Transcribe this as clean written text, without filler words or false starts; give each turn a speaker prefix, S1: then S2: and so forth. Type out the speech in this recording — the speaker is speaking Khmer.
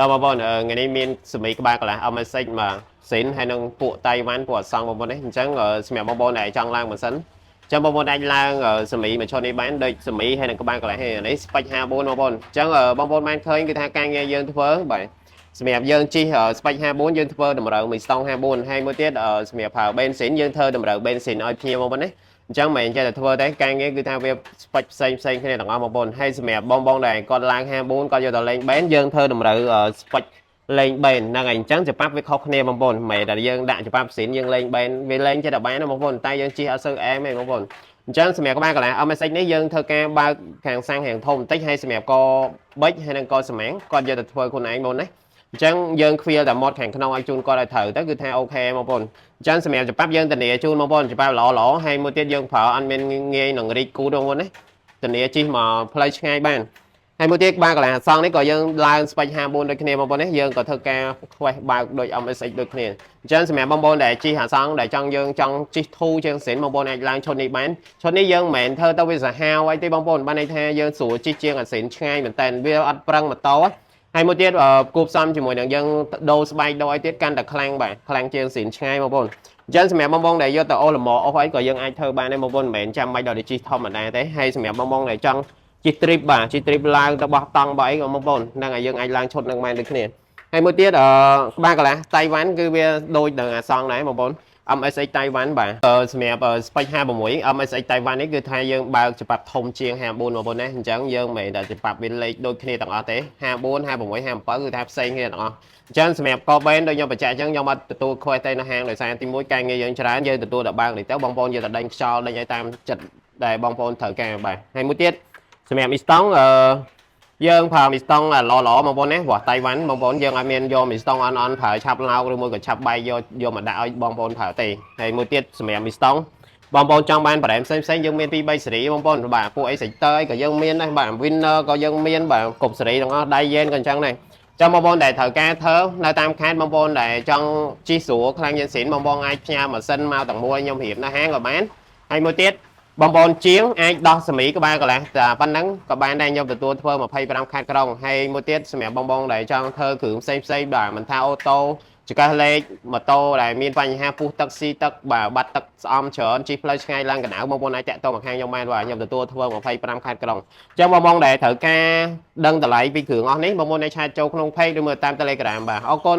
S1: តើបងប្អូនថ្ងៃនេះមានសមីក្បាលកន្លះអមសិចមកសិនហើយនឹងពួកតៃវ៉ាន់ពួកអសងបងប្អូននេះអញ្ចឹងសម្រាប់បងប្អូនដែលចង់ឡើងម៉ាសិនអញ្ចឹងបងប្អូនអាចឡើងសមីមកឈុតនេះបានដូចសមីហើយនឹងក្បាលកន្លះនេះស្ពេច54បងប្អូនអញ្ចឹងបងប្អូនបានឃើញគឺថាការងារយើងធ្វើបាទសម្រាប់យើងជិះស្ពេច54យើងធ្វើតម្រូវមួយស្តង់54ហើយមួយទៀតសម្រាប់ប្រើបេនស៊ីនយើងធ្វើតម្រូវបេនស៊ីនឲ្យភ្ញៀវបងប្អូនណាអញ្ចឹងមិនចេះតែធ្វើតែការងារគឺថាវាស្ពេចផ្សេងគ្នាទាំងអស់បងប្អូនហើយសម្រាប់បងដែលគាត់ឡើង54គាត់យកទៅលេងបេនយើងធ្វើតម្រូវស្ពេចលេងបេនហ្នឹងហើយអញ្ចឹងច្បាប់វាខុសគ្នាបងប្អូនមិនតែយើងដាក់ច្បាប់ផ្សេងយើងលេងបេនវាលេងចេះតែបានណាបងប្អូនតែយើងជិះអត់សូវអែមទេបងប្អូនអញ្ចឹងសម្រាប់ក្បាលកន្លះ MSX នេះយើងធ្វើការបើកខាងសាំងរាងធំបន្តិចហើយសម្រាប់កប៊ិចហើយនឹងកសំាំងគាត់យកទៅធ្វើខ្លួនឯងបងណាអញ្ចឹងយើងខ្វៀលតែមាត់ខាងក្នុងឲ្យជូនគាត់ឲ្យត្រូវទៅគឺថាអូខេបងប្អូនអញ្ចឹងសម្រាប់ច្បាប់យើងធានាជូនបងប្អូនច្បាប់ល្អហើយមួយទៀតយើងប្រើអត់មានងាយនឹងរីកគូបងប្អូនណាធានាជិះមកផ្លូវឆ្ងាយបានហើយមួយទៀតក្បាលកន្លះសងនេះក៏យើងឡើងស្ពេច54ដូចគ្នាបងប្អូននេះយើងក៏ធ្វើការខ្វេះបើកដូច MSX ដូចគ្នាអញ្ចឹងសម្រាប់បងប្អូនដែលជិះអាសងដែលយើងចង់ជិះធូរជាងសិនបងប្អូនអាចឡើងឈុតនេះបានឈុតនេះយើងមិនមែនធ្វើទៅវាសាហាវអីទេបងប្អូនបានន័យថាយើងស្រួលជិះជាងអាសិនឆ្ងាយមែនតើវាអត់ប្រឹងម៉ូតូហើយមួយទៀតគូផ្សំជាមួយនឹងយើងដូរស្បែកដូរអីទៀតកាន់តែខ្លាំងបាទខ្លាំងជាងសិនឆ្ងាយបងប្អូនអញ្ចឹងសម្រាប់បងប្អូនដែលយកទៅអូលម៉ូអស់អីក៏យើងអាចធ្វើបានដែរបងប្អូនមិនមែនចាំបាច់ដល់ទៅជិះធម្មតាទេហើយសម្រាប់បងប្អូនដែលចង់ជិះ trip បាទជិះ trip ឡើងទៅបោះតង់បើអីក៏បងប្អូនហ្នឹងហើយយើងអាចឡើងឈុតនឹងបានដូចគ្នាហើយមួយទៀតក្បាលកន្លះតៃវ៉ាន់គឺវាដូចនឹងអាសងដែរបងប្អូន MSX តៃវ៉ាន់បាទសម្រាប់ស្ពេច56 MSX តៃវ៉ាន់នេះគឺថាយើងបើកច្បាប់ធំជាង54បងប្អូនណាអញ្ចឹងយើងមិនមែនតែច្បាប់វាលេខដូចគ្នាទាំងអស់ទេ54 56 57គឺថាផ្សេងគ្នាទាំងអស់អញ្ចឹងសម្រាប់កបេនដូចខ្ញុំបញ្ជាក់អញ្ចឹងខ្ញុំអត់ទទួលខ្វេះទេនៅហាងដោយសារទី1ការងារយើងច្រើនយើងទទួលតែបើកនេះទៅបងប្អូនយកតែដេញខ្យល់ដេញឲ្យតាមចិត្តដែលបងប្អូនត្រូវការបាទហើយមួយទៀតសម្រាប់មីស្តង់យើងប្រើមីស្តង់ល្អបងប្អូនណាព្រោះតៃវ៉ាន់បងប្អូនយើងអត់មានយកមីស្តង់អន់ប្រើឆាប់ឡោកឬមួយក៏ឆាប់បែកយកមកដាក់ឲ្យបងប្អូនប្រើទេហើយមួយទៀតសម្រាប់មីស្តង់បងប្អូនចង់បានប្រេមផ្សេងយើងមាន2 3សេរីបងប្អូនបាទពួកអី sector អីក៏យើងមានដែរបាទ winner ក៏យើងមានបាទគ្រប់សេរីទាំងអស់ដៃយេនក៏អញ្ចឹងដែរចាំបងប្អូនដែលត្រូវការធ្វើនៅតាមខេត្តបងប្អូនដែលចង់ជិះស្រួលខ្លាំងជាងស៊ីនបងប្អូនអាចផ្ញើម៉ាស៊ីនមកទាំងមួយខ្ញុំរៀបនៅហាងក៏បានហើយមួយទៀតបងប្អូនជាងអាចដោះសមីក្បាលកន្លះតែប៉ុណ្ណឹងក៏បានដែរខ្ញុំទទួលធ្វើ25ខេត្តក្រុងហើយមួយទៀតសម្រាប់បងប្អូនដែលចង់ធ្វើគ្រឿងផ្សេងបាទមិនថាអូតូចង្កេះលេខម៉ូតូដែលមានបញ្ហាពុះទឹកស៊ីទឹកបាទបាត់ទឹកស្អំច្រើនជិះផ្លូវឆ្ងាយឡើងកណ្ដៅបងប្អូនអាចតាក់ទងមកខាងខ្ញុំបានបាទខ្ញុំទទួលធ្វើ25ខេត្តក្រុងអញ្ចឹងបងប្អូនដែលត្រូវការដឹងតម្លៃពីគ្រឿងអស់នេះបងប្អូនអាចឆាតចូលក្នុង page ឬមើលតាម Telegram បាទអរគុណ